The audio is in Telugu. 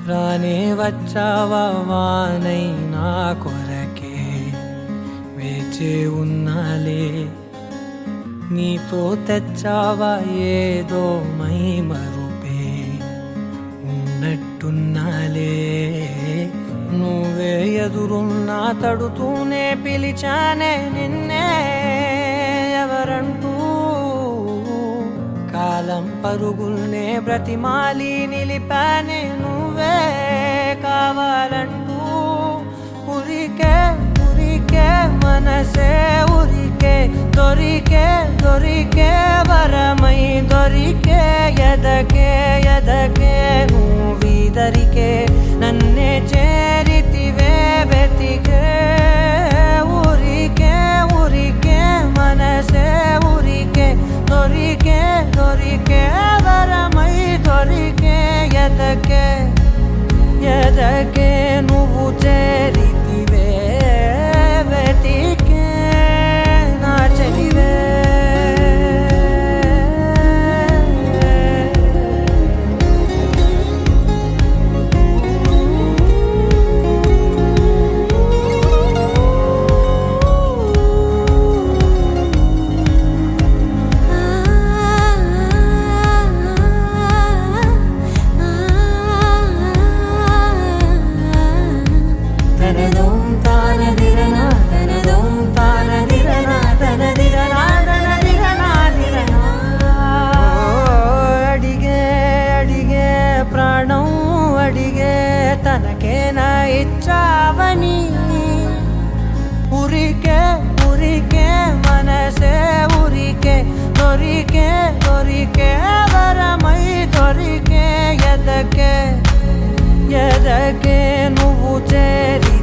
రానే వచ్చావా వానై నా కొరకే వేచే ఉన్నాలే నీతో తెచ్చావా ఏదో మై మరుపే ఉన్నట్టున్నాలే నువ్వే ఎదురున్నా తడుతూనే పిలిచానే నిన్నే ఎవరంటూ కాలం పరుగుల్నే బ్రతిమాలి నిలిపానే నువ్వే కావాలంటూ ఉరికే ఉరికే మనసే ఉరికే దొరికే దొరికే వరమై దొరికే ఎదకే ఎదకే నువ్వీదరికే నన్నే చేరితివే వెతికే ఉరికే ఉరికే మనసే ఉరికే దొరికే దొరికే వరమై దొరికే ఎదకే ఎదకే నువ్వు చేరితివే వెతికే నా చెలివే తనకేనా ఇచ్చావని ఉరికే ఉరికే మనసే ఉరికే దొరికే దొరికే వరమై దొరికే ఎదకే ఎదకే నువ్వు చేరి